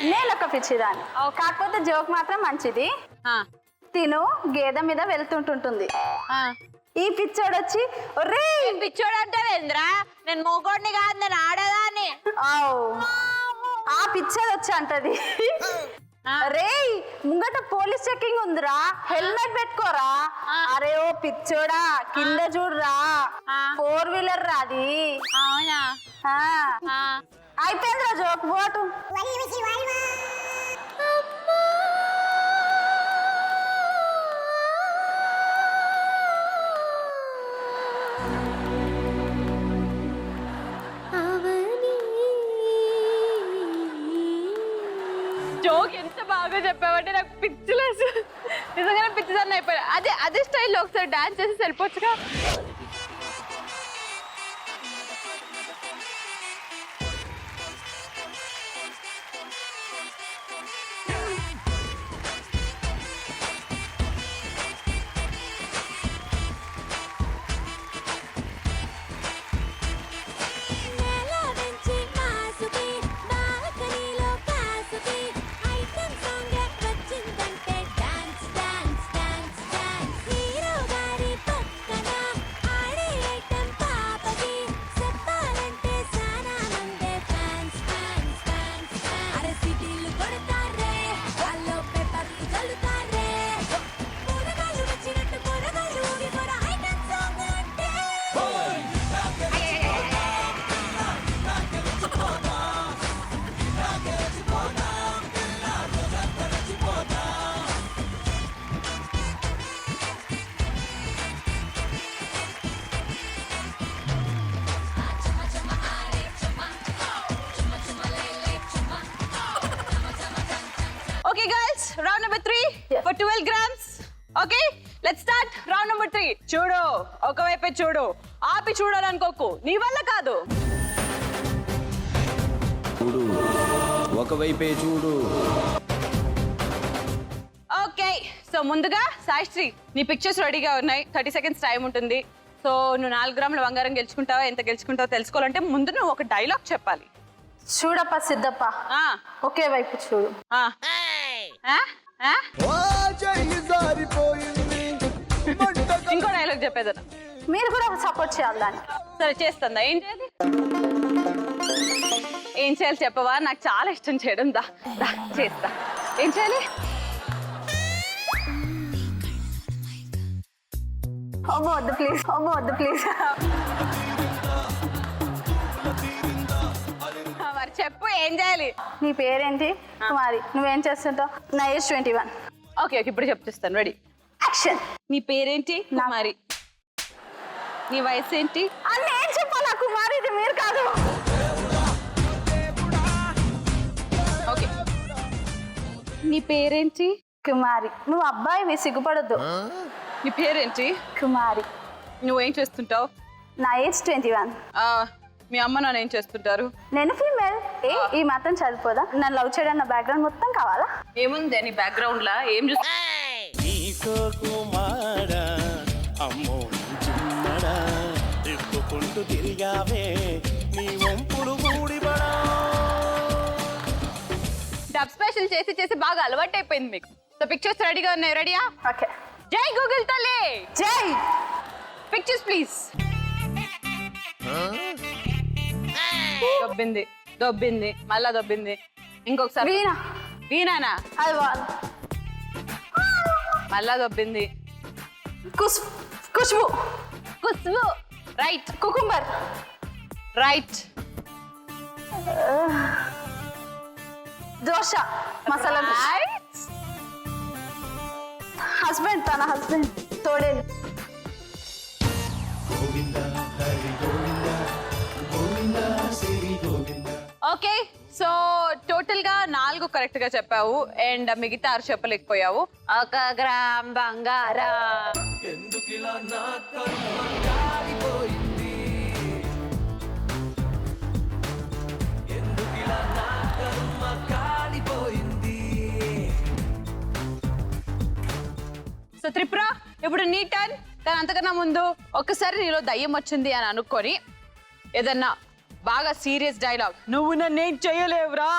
నేను ఒక పిచ్చిదాన్ని. కాకపోతే జోక్ మాత్రం మంచిది. తిను గేదె మీద వెళ్తుంటుంటుంది. ఈ పిచ్చోడు వచ్చి ఒరే పిచ్చోడు అంటే వేంద్రా, నేను మోకోడిని కాదు, నేను ఆడేదాన్ని. ఆ పిచ్చోడు వచ్చి అంటది, అరే ముంగట పోలీస్ చెకింగ్ ఉందిరా, హెల్మెట్ పెట్టుకోరా. అరే ఓ పిచ్చోడా, కింద చూడరా, 4 వీలర్ రా అది. అవునా? అయిపోయిందిరా జోక్, పోటు. జోక్ ఎంత బాగా చెప్పావంటే నాకు పిచ్చిలేసు, నిజంగానే పిచ్చిదాన్ని అయిపోయా. అదే స్టైల్లో ఒకసారి డాన్స్ చేసి వెళ్ళిపోవచ్చుగా. ఐటమ్ సాంగ్ వచ్చిందంటే dance dance dance dance round number 3 for 12 grams. Okay let's start round number 3. చూడు ఒకవైపే చూడు, ఆపి చూడాలనుకోకు, నీ వల్ల కాదు. చూడు ఒకవైపే చూడు. ఓకే సో ముందుగా సాయిశ్రీ నీ పిక్చర్స్ రెడీగా ఉన్నాయి. 30 seconds టైం ఉంటుంది. సో నువ్వు 4 గ్రాముల బంగారం గెలుచుకుంటావా, ఎంత గెలుచుకుంటావో తెలుసుకోవాలంటే ముందు నువ్వు ఒక డైలాగ్ చెప్పాలి. చూడప్ప సిద్ధప్ప ఆ, ఒకే వైపు చూడు. ఆ. ఆ? ఆ? ఇంకో డైలాగ్ చెప్పేదన్న. మీరు కూడా సపోర్ట్ చేయాలి దాన్ని. సరే చేస్తుందా, ఏం చేయాలి? ఏం చేయాలి చెప్పవా, నాకు చాలా ఇష్టం చేయడం. దా దా చేస్తా. ఏం చేయాలి? వద్దు ప్లీజ్, వద్దు ప్లీజ్. మరి చెప్పు ఏం చేయాలి? నీ పేరేంటి? కుమారి. నువ్వేం చేస్తుంటావు? నా ఏజ్ 21. ఓకే ఓకే ఇప్పుడు చెప్తాను. Ready action. నీ పేరేంటి? కుమారి. నీ వయసు ఏంటి? అన్నీ ఏం చెప్పాలా కుమారి, ఇది మీరు కాదు. ఓకే నీ పేరేంటి? కుమారి. నువ్వు అబ్బాయివి, సిగ్గుపడొద్దు. నీ పేరేంటి? కుమారి. నువ్వేం చేస్తుంటావు? నా ఏజ్ 21. మీ అమ్మ నాన్న ఏం చేస్తుంటారు? నేను ఫీమేల్. ఈ మాత్రం చదివిపోదా? నన్ను లవ్ చేయడం నా బ్యాక్గ్రౌండ్ మొత్తం కావాలా? ఏముంది నీ బ్యాక్గ్రౌండ్ లా? ఏం చూస్తా? నీకో కుమారా అమ్మో చిన్నడా తిప్పుకుంటూ తిరిగావే నీ వంపులు కూడిబడా. డబ్ స్పెషల్ చేసి చేసి బాగా అలవాటు అయిపోయింది మీకు. సో పిక్చర్స్ రెడీగా ఉన్నాయి. రెడీయా? ఓకే. జై గూగుల్ తల్లి, జై. Pictures please. దొబ్బింది దొబ్బింది మళ్ళా దొబ్బింది. ఇంకొకసారి. వీణా. వీణానా? అది వాళ్ళు. మళ్ళా దొబ్బింది. Khushbu. Khushbu. Right. Cucumber. Right. Dosa. Masala dosa. Husband. తన హస్బెండ్. తోడేలు. ఓకే సో టోటల్ గా 4 కరెక్ట్ గా చెప్పావు అండ్ మిగతా 6 చెప్పలేకపోయావు. 1 గ్రామ్ బంగారం. సో త్రిపుర ఇప్పుడు నీ టర్న్. కానీ అంతకన్నా ముందు ఒక్కసారి నీలో దయ్యం వచ్చింది అని అనుకొని ఏదన్నా బాగా సీరియస్ డైలాగ్. నువ్వు నన్నేం చేయలేవురా,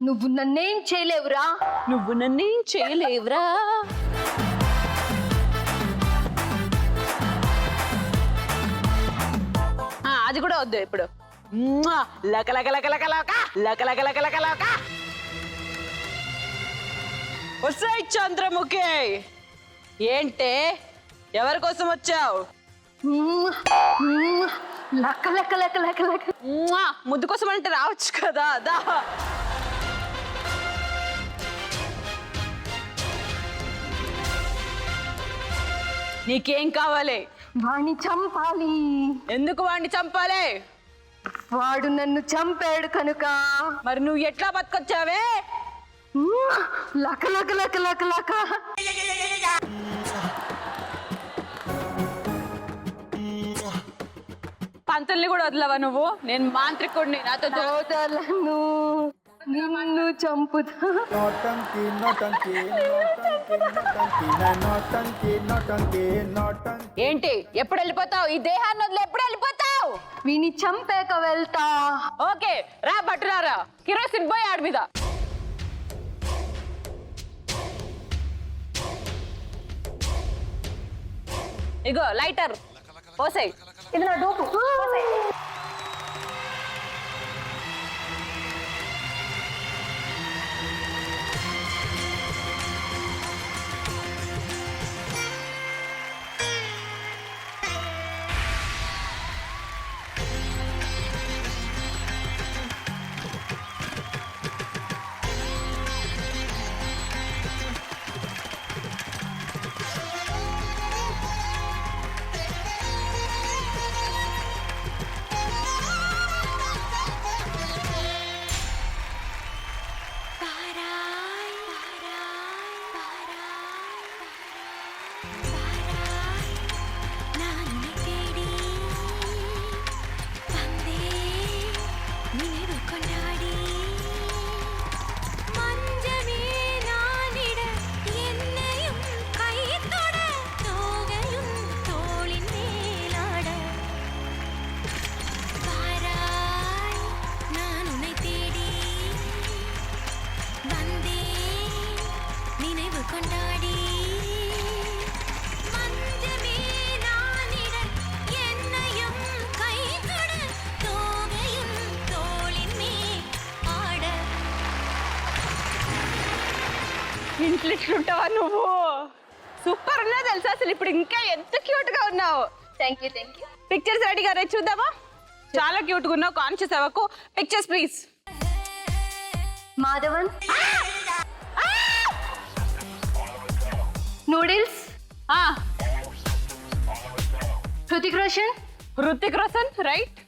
నువ్వు నన్నేం చేయలేవురా, నువ్వు నన్నేం చేయలేవురా. అది కూడా వద్దు ఇప్పుడు. లక లక లక లక లక లక లక లక లక లక. వస్తాయి చంద్రముఖి. ఏంటే ఎవరి కోసం వచ్చావు? లక్క లక్క లక్క లక్క లక్క. ముద్దు కోసం అంటే రావచ్చు కదా. దా నీకేం కావాలి? వాణ్ణి చంపాలి. ఎందుకు వాడిని చంపాలి? వాడు నన్ను చంపాడు కనుక. మరి నువ్వు ఎట్లా బతకొచ్చావే? లక లక లక లక లక. పంతుల్ని కూడా వదలవా నువ్వు? నేను మాంత్రికుడిని, నాతో వదలను, నిన్ను చంపుతా. నోటంకి నోటంకి నోటంకి నోటంకి నోటంకి నోటంకి నోటంకి. ఏంటి ఎప్పుడు వెళ్ళిపోతావు? ఈ దేహాన్ని వదిలి ఎప్పుడు వెళ్ళిపోతావు? వీని చంపాక వెళ్తా. ఓకే రా బట్టురారా. కిరోసిన్ పోయి ఆడి మీద. ఇగో లైటర్ పోసాయి. ఇది నా డోపు. ఇట్లుంటావా నువ్వు? సూపర్ ఉన్నా తెలుసా అసలు. ఇప్పుడు ఇంకా ఎంత క్యూట్ గా ఉన్నావు. Thank you. పిక్చర్స్ రెడీగా రే చూద్దామా? చాలా క్యూట్ గా ఉన్నావు. కాన్షియస్ అవ్వకు. Pictures please. Madhavan, noodles, Hrithik Roshan, right.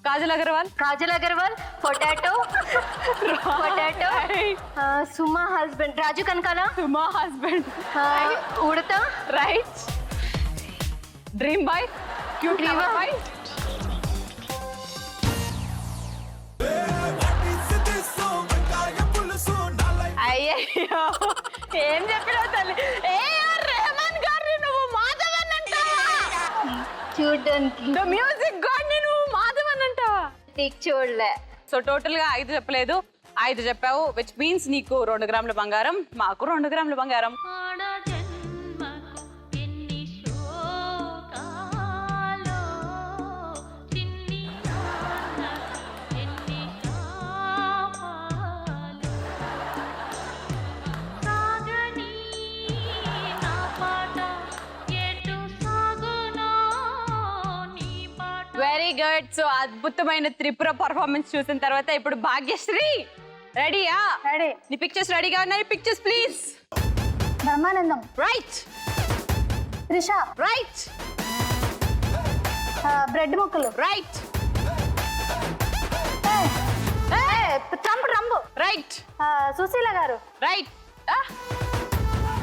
Kajal Aggarwal, potato, Suma husband, Raju Kanakala, Suma husband, ఉడతా, right. Dream boy, cute lover boy. అయ్యో ఏం చెప్పినావు తల్లి? రెహమాన్ గారిని నువ్వు మాధవన్ అంటావా? చూడ్డానికి ద మ్యూజిక్ గాడ్ ని నువ్వు మాధవన్ అంటావా? చూడలే. సో టోటల్ గా 5 చెప్పలేదు, 5 చెప్పావు. విచ్ మీన్స్ నీకు 2 గ్రాముల బంగారం, మాకు 2 గ్రాముల బంగారం. Very good. సో అద్భుతమైన త్రిపుర పర్ఫార్మెన్స్ చూసిన తర్వాత ఇప్పుడు భాగ్యశ్రీ రెడీయా? రెడీ. నీ పిక్చర్స్ రెడీగా ఉన్నాయి. Pictures please. Brahmanandam, right. Trisha, right. Bread ముక్కలు, right. Trump, right. Susheela garu, right.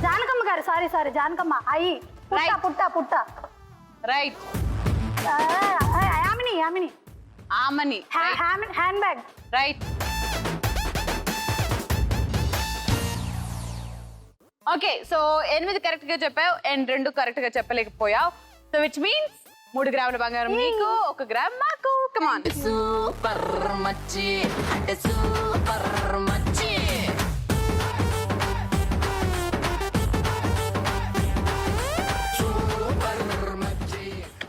Janakamma garu, sorry Janakamma, అయ్యి, Right. పుట్ట, right. Yamini, Aamani, handbag, right. Okay, so 8 correct గా చెప్పావు అండ్ 2 కరెక్ట్ గా చెప్పలేకపోయావు. సో విచ్ మీన్స్ 3 గ్రాముల బంగారం నీకు, 1 గ్రామ్ మాకు. కమాన్. సూపర్ మచ్చి అంటే సూపర్ మచ్చి.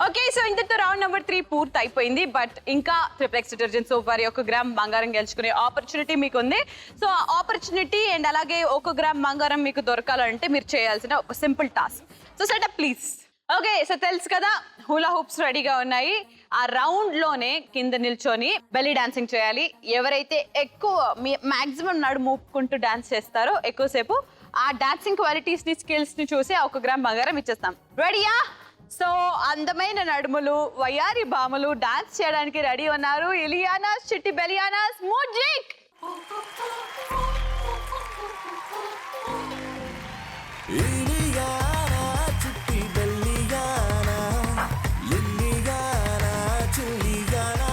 ఓకే, సో ఇంతతో రౌండ్ నెంబర్ 3 పూర్తి అయిపోయింది. బట్ ఇంకా ట్రిప్లెక్స్ డిటర్జెంట్ సోప్ వారి 1 గ్రామ్ బంగారం గెలుచుకునే ఆపర్చునిటీ మీకు ఉంది. సో ఆపర్చునిటీ అండ్ అలాగే 1 గ్రామ్ బంగారం మీకు దొరకాలంటే మీరు చేయాల్సిన ఒక simple task. So setup please. Okay, so తెలుసు కదా, హూలా హూప్స్ రెడీగా ఉన్నాయి. ఆ రౌండ్ లోనే కింద నిల్చొని బెల్లీ డాన్సింగ్ చేయాలి. ఎవరైతే ఎక్కువ మాక్సిమం నడుము ఊపుకుంటూ డాన్స్ చేస్తారో ఎక్కువసేపు, ఆ డాన్సింగ్ క్వాలిటీస్ ని స్కిల్స్ ని చూసి 1 గ్రామ్ బంగారం ఇచ్చేస్తాం. రెడీయా? సో అందమైన నడుములు, వయ్యారి బాములు డాన్స్ చేయడానికి రెడీ ఉన్నారు. ఇలియానాస్, చిట్టి బెలియానాస్, మ్యూజిక్. ఇలియానా, చిట్టి బెల్లియానా, లిల్లియానా, చిల్లియానా,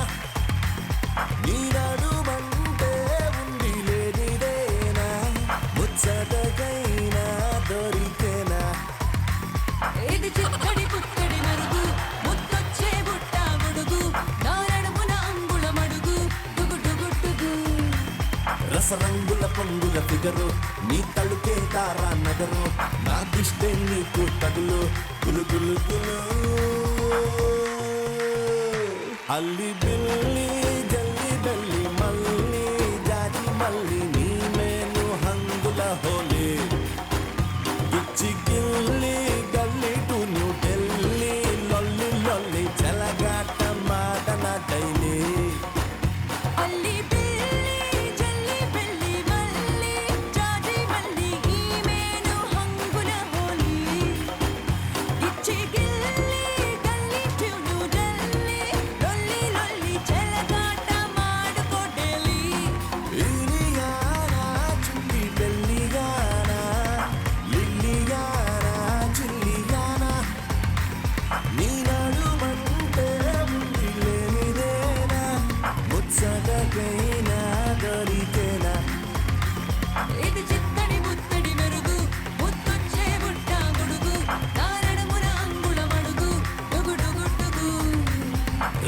నీ నడుమంటే ఉంది లేనిదేనా, ముచ్చటకైనా దొరికేనా. ఇది చిక్కడి పుత్తడి మరుగు, ముత్తొచ్చే బుట్ట ముడుగు, నారడమున అంగుళ మడుగు, డుగు డుగు డుగు. రసరంగుల పొంగుల ఫిగరు, నీ తలుకే తారా నగరు, నా దిష్టే నీకు తగులు, గులు గులు గులు. అల్లి బిల్లి జల్లి బెల్లి మల్లి జాజి మల్లి, నీ మేను హంగుల హోలీ, గిచ్చి గిల్లి గల్లి టు న్యూ ఢిల్లీ, లొల్లి లొల్లి చెలగాట మాట నా డైలీ. అల్లి బిల్లి జల్లి బెల్లి మల్లి జాజి మల్లి, ఈమెను హంగుల హోలీ, ఇచ్చి గిల్లి గల్లి ట్యూను డల్లి, లొల్లి లొల్లి చెలగాట మాడుకో డెలి. ఇలియానా, చిట్టి బెల్లియానా, లిల్లియానా, చిల్లియానా, నీ నడుమంటే ఉంది లేనిదేనా, ముచ్చటకైనా దొరికేనా. ఇది చిత్తడి ముత్తడి మెరుగు, ముత్తొచ్చే బుట్ట ముడుగు, నారడమున అంగుళ మడుగు, డుగు డుగు డుగు.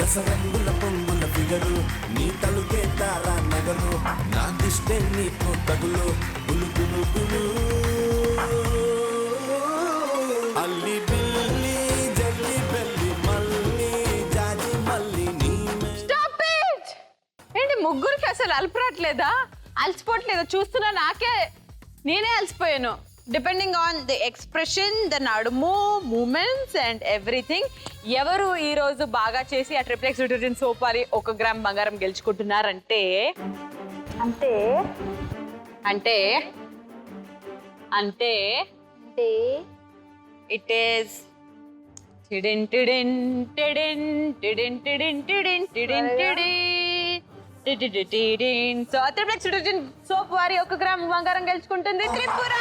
రసరంగుల పొంగుల ఫిగరు, నీ తలుకే తారా నగరు, నా దిష్టే నీకు తగులు, గులు గులు గులు. అల్లి బిల్లి జల్లి బెల్లి మల్లి జాజి మల్లి, నీ స్టాప్ ఇట్. ఏంటి ముగ్గురికి అసలు అలపరాట్లేదా? అలసిపోవట్లేదా? చూస్తున్నా నాకే నేనే అలసిపోయాను. Depending on the expression, the నడుము, మూమెంట్స్ అండ్ ఎవ్రీథింగ్. ఎవరు ఈ రోజు బాగా చేసి ఆ ట్రిప్లెక్స్ డిటర్జెంట్ సోప్ వారి 1 గ్రామ్ బంగారం గెలుచుకుంటున్నారంటే అంటే అంటే అంటే ఇట్ ఈస్ టిడిన్ టిడిన్ టిడిన్ టిడిన్ టిడిన్ టిడిన్ టిడిన్ టిడిన్. సో ట్రిప్లెక్స్ డిటర్జెంట్ సోప్ వారి 1 గ్రామ్ బంగారం గెలుచుకుంటుంది త్రిపుర.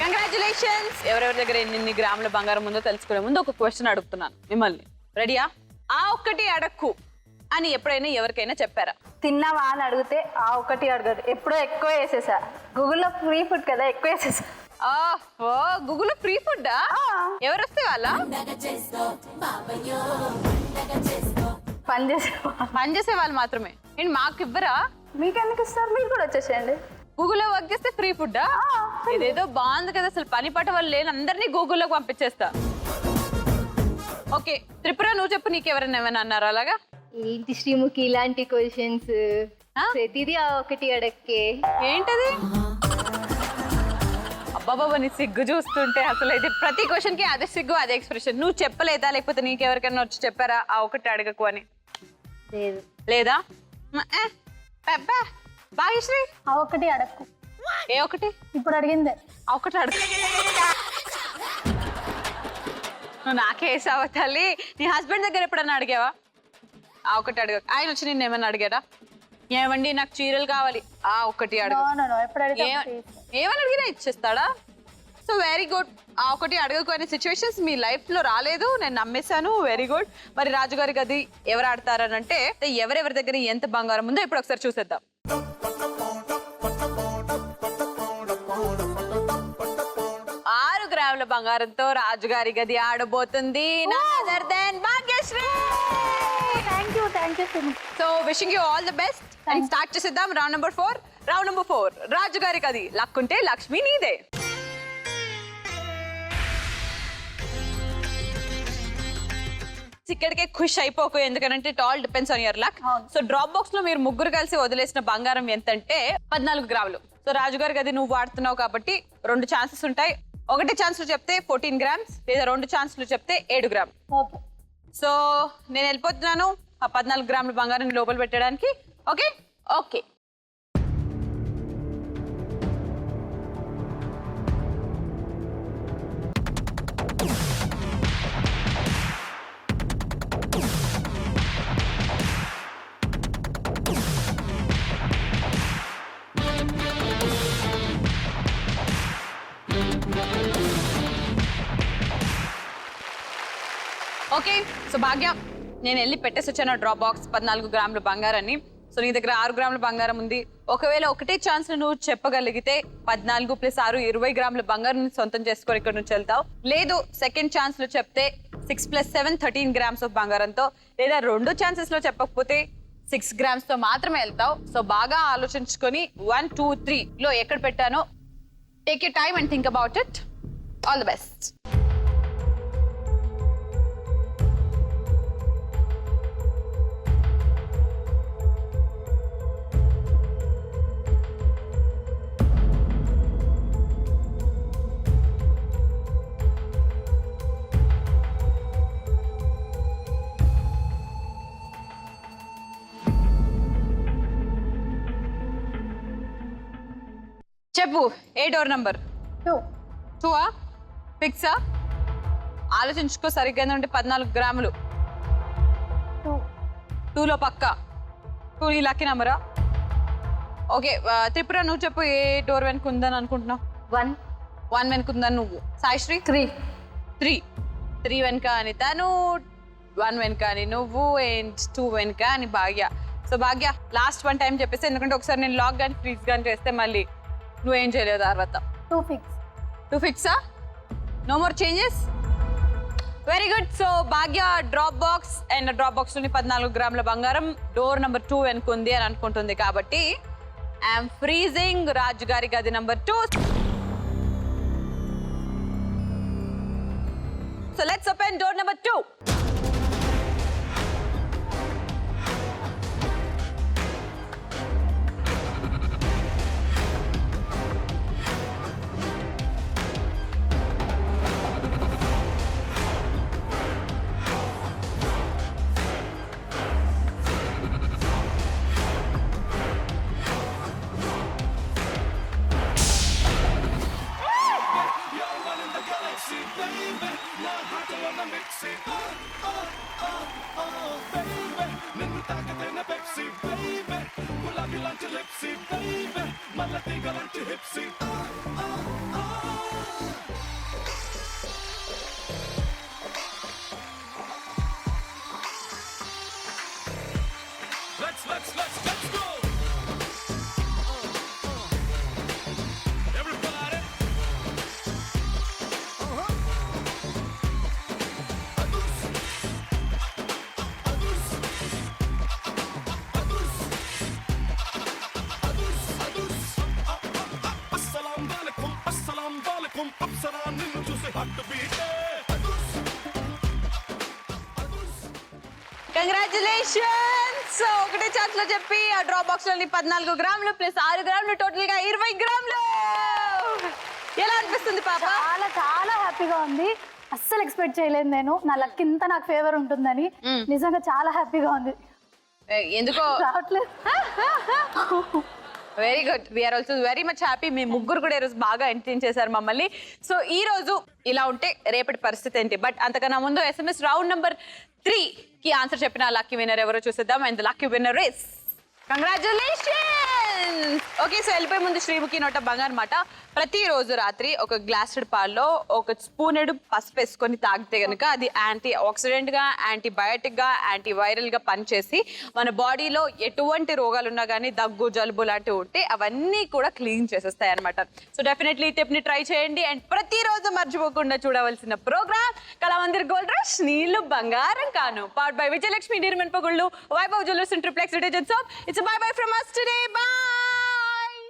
కంగ్రాచులేషన్స్. ఎవరెవరి దగ్గర ఎన్ని గ్రాముల బంగారం ఉందో తెలుసుకునే ముందు ఒక క్వశ్చన్ అడుగుతున్నాను మిమ్మల్ని. రెడీయా? ఆ ఒక్కటి అడక్కు అని ఎప్పుడైనా ఎవరికైనా చెప్పారా? తిన్నావా అని అడిగితే ఆ ఒకటి అడగదు, ఎప్పుడో ఎక్కువ వేసేసా. గూగుల్లో ఫ్రీ ఫుడ్ కదా, ఎక్కువ వేసేసా. ఓ గూగుల్ ఫ్రీ ఫుడ్ ఎవరు వస్తే వాళ్ళ పని చేసే వాళ్ళు మాత్రమే ఏంటి? మాకు ఇవ్వరా? మీకెందుకు ఇస్తారు? మీరు కూడా వచ్చేసేయండి. గూగుల్లో వర్క్ చేస్తే ఫ్రీ ఫుడ్. ఇదేదో బాగుంది కదా, అసలు పని పాట వాళ్ళు లేని అందరినీ గూగుల్లోకి పంపించేస్తా. ఓకే త్రిపుర, నువ్వు చెప్పు, నీకెవరైనా ఏమైనా అన్నారు అలాగా? ఏంటి శ్రీముఖి ఇలాంటి క్వశ్చన్స్? ప్రతిదీ ఆ ఒకటి అడక్కే. ఏంటది? అబ్బాబాబా నీ సిగ్గు చూస్తుంటే అసలు అయితే ప్రతి క్వశ్చన్ కి అదే సిగ్గు, అదే ఎక్స్ప్రెషన్. నువ్వు చెప్పలేదా, లేకపోతే నీకెవరికైనా వచ్చి చెప్పారా ఆ ఒకటి అడగకు అని? లేదు. లేదా? భాగ్యశ్రీ, ఆ ఒకటి అడక్కు. ఏ ఒకటి? ఇప్పుడు అడిగిందే ఆ ఒకటి అడగ. నువ్వు నాకేసావా తల్లి? నీ హస్బెండ్ దగ్గర ఎప్పుడన్నా అడిగావా? ఆ ఒకటి అడగ. ఆయన వచ్చి నిన్ను ఏమన్నా అడిగారా? ఏమండి నాకు చీరలు కావాలి, ఆ ఒకటి అడగ. ఎప్పుడు అడిగితే ఏమని అడిగినా ఇచ్చేస్తాడా? So very good. ఆ ఒకటి అడగకు సిచ్యువేషన్స్ మీ లైఫ్ లో రాలేదు, నేను నమ్మేశాను. Very good. మరి రాజుగారి గది ఎవరు ఆడతారని అంటే ఎవరెవరి దగ్గర ఎంత బంగారం ఉందో ఇప్పుడు ఒకసారి చూసేద్దాం. 6 గ్రాముల బంగారంతో రాజుగారి గది ఆడబోతుంది Bhagyashree. Thank you so wishing you all the best. And start చేసేద్దాం రౌండ్ నెంబర్ 4. రౌండ్ నెంబర్ 4 రాజుగారి గది. లక్కుంటే లక్ష్మి నీదే. ఇక్కడికే ఖుష్ అయిపోకు, ఎందుకంటే it all depends on your luck. So drop box లో మీరు ముగ్గురు కలిసి వదిలేసిన బంగారం ఎంతంటే 14 గ్రాములు. సో రాజుగారి గది నువ్వు వాడుతున్నావు కాబట్టి 2 ఛాన్సెస్ ఉంటాయి. ఒకటి ఛాన్స్ చెప్తే 14 గ్రామ్స్, లేదా 2 ఛాన్స్లు చెప్తే 7 గ్రామ్. సో నేను వెళ్ళిపోతున్నాను ఆ 14 గ్రాముల బంగారం లోపల పెట్టడానికి. Okay okay. ఓకే సో భాగ్య, నేను వెళ్ళి పెట్టేసి వచ్చాను డ్రాప్ బాక్స్ 14 గ్రాముల బంగారాన్ని. సో నీ దగ్గర 6 గ్రాముల బంగారం ఉంది. ఒకవేళ ఒకటే ఛాన్స్ నువ్వు చెప్పగలిగితే 14 + 6 20 గ్రాముల బంగారం సొంతం చేసుకొని ఇక్కడ నుంచి వెళ్తావు. లేదు సెకండ్ ఛాన్స్ లో చెప్తే 6 + 7 13 గ్రామ్స్ ఆఫ్ బంగారంతో, లేదా 2 ఛాన్సెస్ లో చెప్పకపోతే 6 గ్రామ్స్ తో మాత్రమే వెళ్తావు. సో బాగా ఆలోచించుకొని 1 2 3 లో ఎక్కడ పెట్టానో take you time and think about it. All the best. చెప్పు, ఏ డోర్ నంబర్? 2. ఫిక్సా? ఆలోచించుకో సరిగ్గా. ఏంటంటే 14 గ్రాములు 2లో పక్క. 2 నీ లక్కీ నంబరా? ఓకే త్రిపుర, నువ్వు చెప్పు, ఏ డోర్ వెనుక ఉందని అనుకుంటున్నావు? 1 వెనుక ఉందని నువ్వు. సాయిశ్రీ? 3 వెనుక అని తను, 1 వెనుక అని నువ్వు, అండ్ 2 వెనుక అని భాగ్య. సో భాగ్య లాస్ట్ 1 టైం చెప్పేసి, ఎందుకంటే ఒకసారి నేను లాక్ కానీ ఫ్రీజ్ కానీ చేస్తే మళ్ళీ నువ్వేం చేయలేదు తర్వాత. 2 ఫిక్సా? No more changes? Very good. So Bhagya drop box, and drop box లోని 14 గ్రాముల బంగారం డోర్ నెంబర్ 2 వెనుక ఉంది అని అనుకుంటుంది కాబట్టి ఐఎమ్ ఫ్రీజింగ్ రాజుగారి గది number 2. So let's open door number 2. టిప్సీ baby మళ్ళీ తీగలంటి హిప్సీ Let's go! Everybody! Assalamu alaikum, apsara ninnu చూసి హార్ట్ బీట్ కంగ్రాచులేషన్స్. ఒకటే ఛాన్స్ లో చెప్పి ఆ డ్రాప్ బాక్స్ లోని 14 గ్రాములు ప్లస్ 6 గ్రాములు టోటల్ గా 20 గ్రాములు. ఎలా అనిపిస్తుంది పాప? చాలా చాలా హ్యాపీగా ఉంది. అస్సలు ఎక్స్పెక్ట్ చేయలేదు నేను నా లక్ ఇంత నాకు ఫేవర్ ఉంటుందని. నిజంగా చాలా హ్యాపీగా ఉంది. ఎందుకో రావట్లేదు. Very good. We are also very much happy. మీ ముగ్గురు కూడా ఈరోజు బాగా ఎంటర్టైన్ చేశారు మమ్మల్ని. సో ఈ రోజు ఇలా ఉంటే రేపటి పరిస్థితి ఏంటి? బట్ అంతకన్నా ముందు SMS రౌండ్ నెంబర్ 3 కి ఆన్సర్ చెప్పిన లక్కీ విన్నర్ ఎవరో చూసేద్దాం. And lucky winner is congratulations. Okay, so వెళ్ళిపోయే ముందు శ్రీముఖి నోట బంగారు మాట. ప్రతిరోజు రాత్రి ఒక గ్లాసుడ్ పాల్లో ఒక స్పూనెడు పసుపు వేసుకొని తాగితే కనుక అది యాంటీ ఆక్సిడెంట్ గా, యాంటీబయాటిక్ గా, యాంటీవైరల్ గా పనిచేసి మన బాడీలో ఎటువంటి రోగాలు ఉన్నా కానీ దగ్గు, జలుబు లాంటివి ఉంటే అవన్నీ కూడా క్లీన్ చేసేస్తాయి అనమాట. సో డెఫినెట్లీ ఈ టిప్ ని ట్రై చేయండి. అండ్ ప్రతిరోజు మర్చిపోకుండా చూడవలసిన ప్రోగ్రామ్ కళామందిర్ గోల్డ్ రష్ నీళ్లు బంగారం కాను, పవర్డ్ బై విజయలక్ష్మి డైమండ్ పగుళ్ళు, Vaibhav jewellers and triplex detergent soap. It's a bye-bye from us today. Bye!